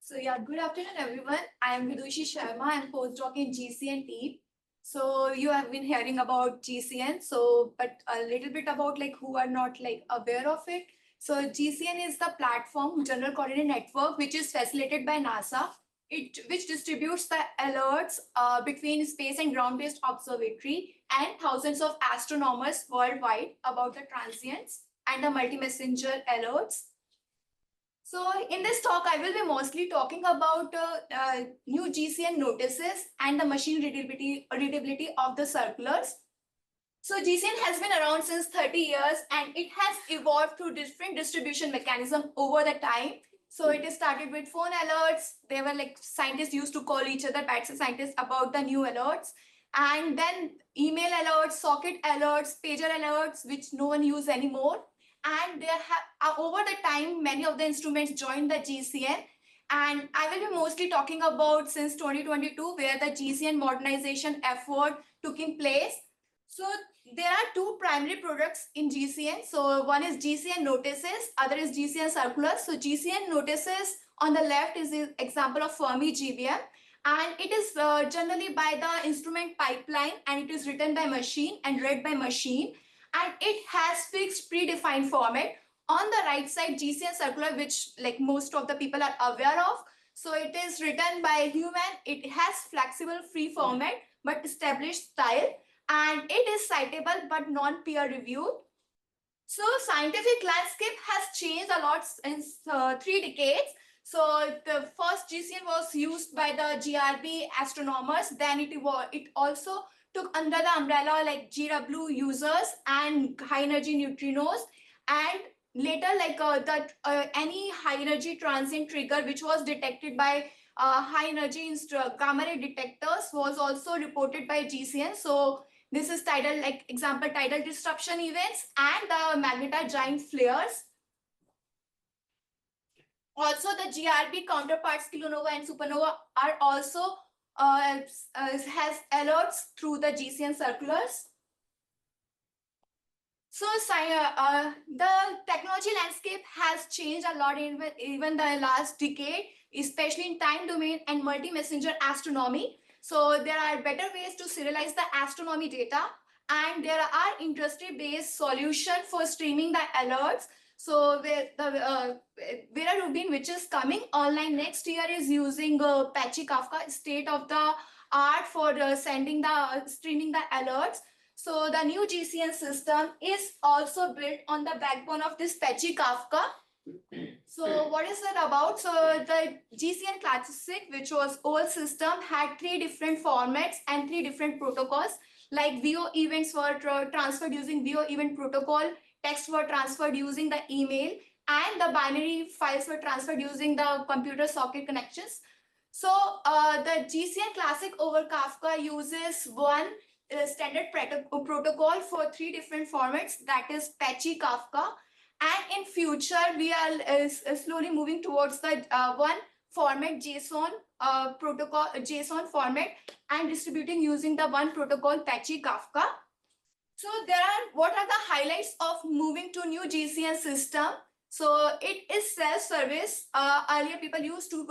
So yeah, good afternoon everyone. I am Vidushi Sharma. I'm postdoc in GCN team. So you have been hearing about GCN. But a little bit about like who are not like aware of it. So GCN is the platform General Coordinate Network, which is facilitated by NASA. Which distributes the alerts between space and ground-based observatory and thousands of astronomers worldwide about the transients and the multi-messenger alerts. So in this talk, I will be mostly talking about new GCN notices and the machine readability of the circulars. So GCN has been around since 30 years and it has evolved through different distribution mechanism over the time. So it started with phone alerts. They were like scientists used to call each other, bats scientists, about the new alerts. And then email alerts, socket alerts, pager alerts, which no one uses anymore. And there have over the time, many of the instruments joined the GCN. And I will be mostly talking about since 2022, where the GCN modernization effort took in place. So there are two primary products in GCN. So one is GCN notices, other is GCN circulars. So GCN notices on the left is the example of Fermi GBM. And it is generally by the instrument pipeline, and it is written by machine and read by machine. And it has fixed predefined format. On the right side, GCN circular, which like most of the people are aware of. So it is written by human. It has flexible free format, but established style. And it is citable, but non-peer reviewed. So scientific landscape has changed a lot in 3 decades. So the first GCN was used by the GRB astronomers. Then it also took under the umbrella like GW users and high energy neutrinos, and later like any high energy transient trigger which was detected by high energy gamma ray detectors was also reported by GCN. So this is tidal, like example, tidal disruption events and the magnetite giant flares. Also, the GRB counterparts, kilonova and supernova, are also has alerts through the GCN circulars. So the technology landscape has changed a lot in even the last decade, especially in time domain and multi-messenger astronomy. So there are better ways to serialize the astronomy data, and there are industry-based solutions for streaming the alerts. So Vera Rubin, which is coming online next year, is using Apache Kafka, state of the art for streaming the alerts. So the new GCN system is also built on the backbone of this Apache Kafka. So what is it about? So the GCN Classic, which was old system, had 3 different formats and 3 different protocols. Like VO events were transferred using VO event protocol, text were transferred using the email, and the binary files were transferred using the computer socket connections. So the GCN Classic over Kafka uses one standard protocol for 3 different formats, that is Apache Kafka. And in future, we are slowly moving towards the one format JSON protocol, JSON format, and distributing using the one protocol Apache Kafka. So what are the highlights of moving to new GCN system? So it is self-service. Earlier people used to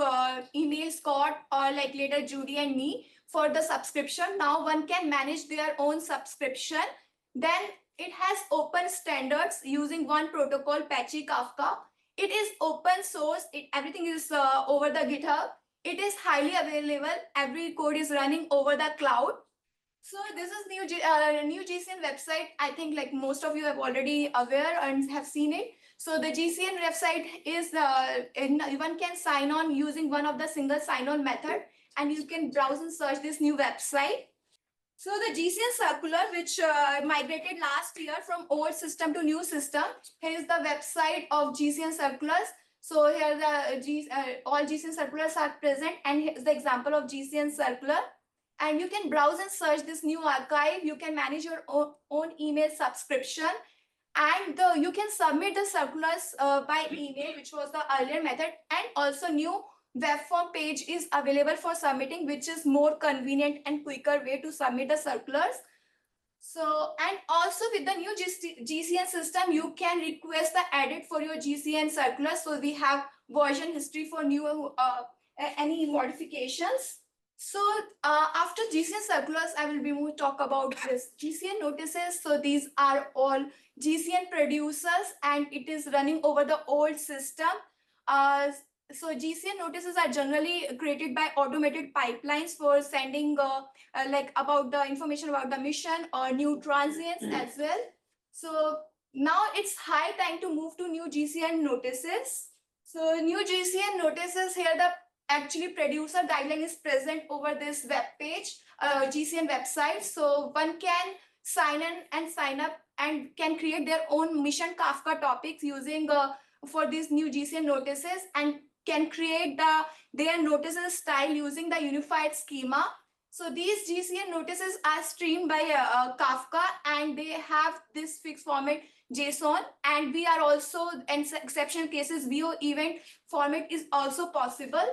email Scott or like later Judy and me for the subscription. Now one can manage their own subscription. Then it has open standards using one protocol, Apache Kafka. It is open source. Everything is over the GitHub. It is highly available. Every code is running over the cloud. So this is new GCN website. I think like most of you have already aware and have seen it. So the GCN website is one can sign on using one of the single sign-on method, and you can browse and search this new website. So the GCN circular, which migrated last year from old system to new system, here is the website of GCN circulars. So here all GCN circulars are present, and here's the example of GCN circular. And you can browse and search this new archive. You can manage your own email subscription, and you can submit the circulars by email, which was the earlier method, and also new web form page is available for submitting, which is more convenient and quicker way to submit the circulars. So, and also with the new GCN system, you can request the edit for your GCN circular. So we have version history for new any modifications. So after GCN circulars, I will be more talk about this GCN notices. So these are all GCN producers, and it is running over the old system. So GCN notices are generally created by automated pipelines for sending like about the information about the mission or new transients as well. So now it's high time to move to new GCN notices. So new GCN notices here, the actually producer guideline is present over this web page, GCN website. So one can sign in and sign up and can create their own mission Kafka topics using for these new GCN notices, and can create their notices style using the unified schema. So these GCN notices are streamed by Kafka, and they have this fixed format JSON, and we are also in exceptional cases VO event format is also possible.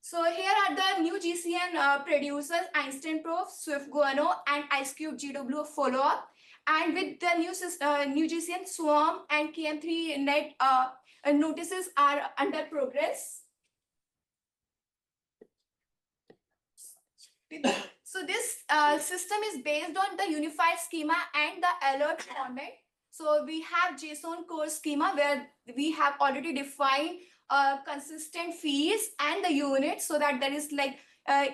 So here are the new GCN producers: Einstein Prof, Swift Guano, and IceCube GW follow-up. And with the new GCN Swarm and KM3 net notices are under progress. So this system is based on the unified schema and the alert format. So we have JSON core schema where we have already defined consistent fees and the units, so that there is like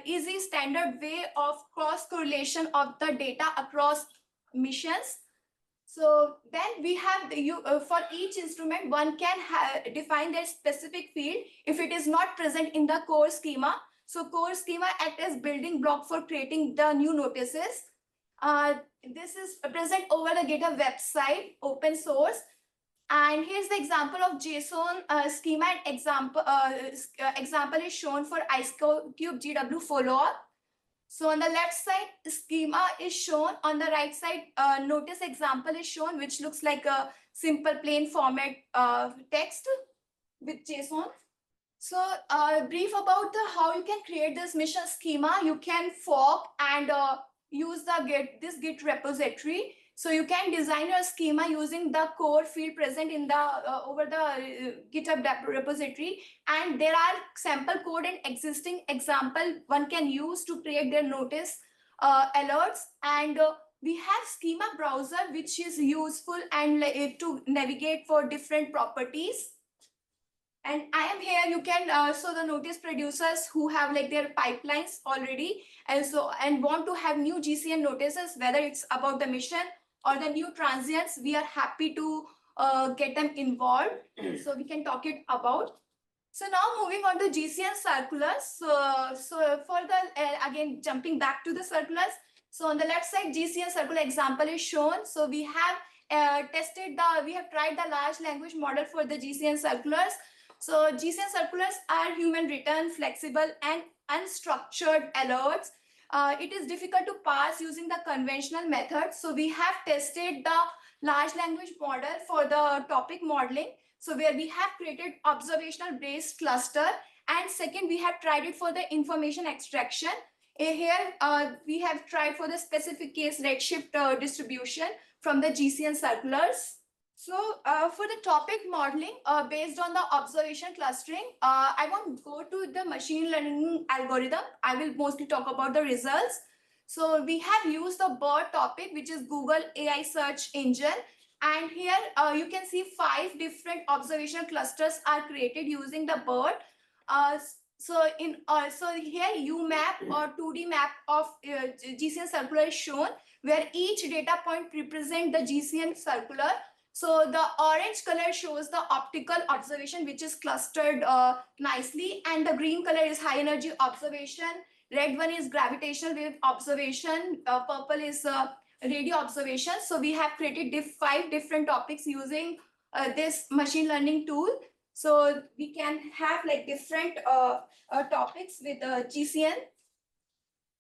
easy standard way of cross correlation of the data across missions. So then we have the for each instrument, one can define their specific field if it is not present in the core schema. So core schema act as building block for creating the new notices. This is present over the GitHub website, open source. And here's the example of JSON schema, and example is shown for IceCube GW follow-up. So on the left side, schema is shown. On the right side, notice example is shown, which looks like a simple plain format text with JSON. So brief about how you can create this mission schema. You can fork and use the Git repository. So you can design your schema using the core field present in the over the GitHub repository, and there are sample code and existing example one can use to create their notice alerts. And we have schema browser, which is useful and to navigate for different properties. And I am here, you can, so the notice producers who have like their pipelines already, and want to have new GCN notices, whether it's about the mission or the new transients, we are happy to get them involved. So we can talk it about. So now moving on to GCN circulars. So for the, again, jumping back to the circulars. So on the left side, GCN circular example is shown. So we have we have tried the large language model for the GCN circulars. So GCN circulars are human written, flexible, and unstructured alerts. It is difficult to parse using the conventional method. So we have tested the large language model for the topic modeling. So where we have created observational based cluster. And second, we have tried it for the information extraction. Here we have tried for the specific case redshift distribution from the GCN circulars. So for the topic modeling based on the observation clustering, I won't go to the machine learning algorithm. I will mostly talk about the results. So we have used the BERT topic, which is Google AI search engine. And here you can see 5 different observational clusters are created using the BERT. So here UMAP or 2D map of GCN circular is shown, where each data point represents the GCN circular. So the orange color shows the optical observation, which is clustered nicely, and the green color is high energy observation. Red one is gravitational wave observation. Purple is radio observation. So we have created 5 different topics using this machine learning tool. So we can have like different topics with GCN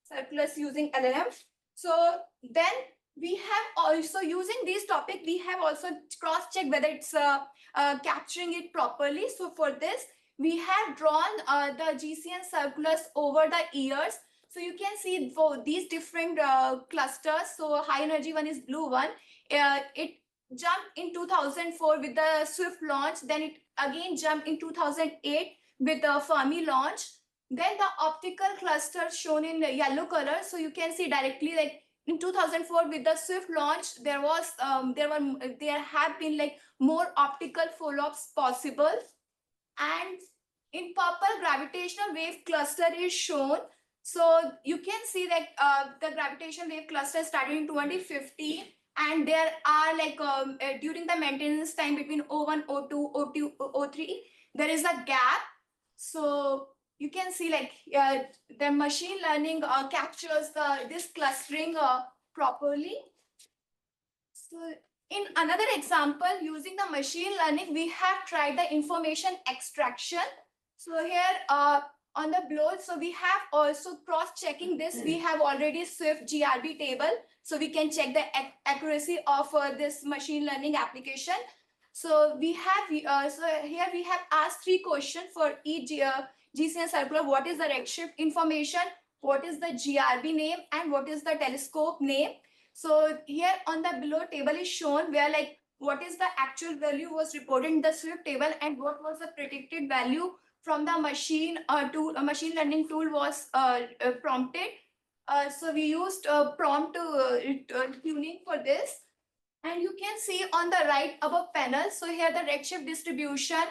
circulars using LLM. So then we have also, using this topic, we have also cross-checked whether it's capturing it properly. So for this, we have drawn the GCN circulars over the years. So you can see for these different clusters. So high energy one is blue one. It jumped in 2004 with the Swift launch. Then it again jumped in 2008 with the Fermi launch. Then the optical cluster shown in yellow color. So you can see directly like in 2004 with the Swift launch, there have been like more optical follow-ups possible. And in purple, gravitational wave cluster is shown. So you can see that the gravitational wave cluster started in 2015, and there are like during the maintenance time between O1, O2, O2, O3, there is a gap. So you can see like the machine learning captures this clustering properly. So in another example, using the machine learning, we have tried the information extraction. So here on the below, so we have also cross-checking this. We have already Swift GRB table, so we can check the accuracy of this machine learning application. So we have, so here we have asked 3 questions for each GCN circular. What is the redshift information? What is the GRB name? And what is the telescope name? So here on the below table is shown where like what is the actual value was reported in the Swift table and what was the predicted value from the machine machine learning tool was prompted. So we used prompt tuning for this. And you can see on the right above panel, so here the redshift distribution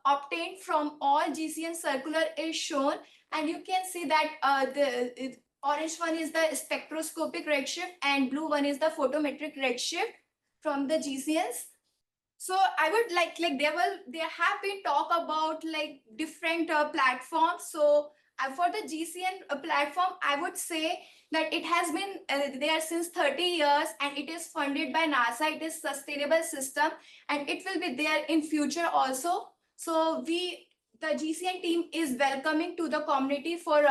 obtained from all GCN circular is shown. And you can see that the orange one is the spectroscopic redshift and blue one is the photometric redshift from the GCNs. So I would like there have been talk about like different platforms. So for the GCN platform, I would say that it has been there since 30 years and it is funded by NASA. It is sustainable system and it will be there in future also. So the GCN team is welcoming to the community for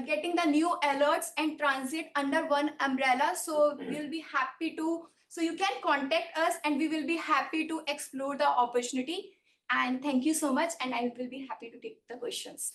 getting the new alerts and transit under one umbrella. So we'll be happy to, so you can contact us and we will be happy to explore the opportunity. And thank you so much. And I will be happy to take the questions.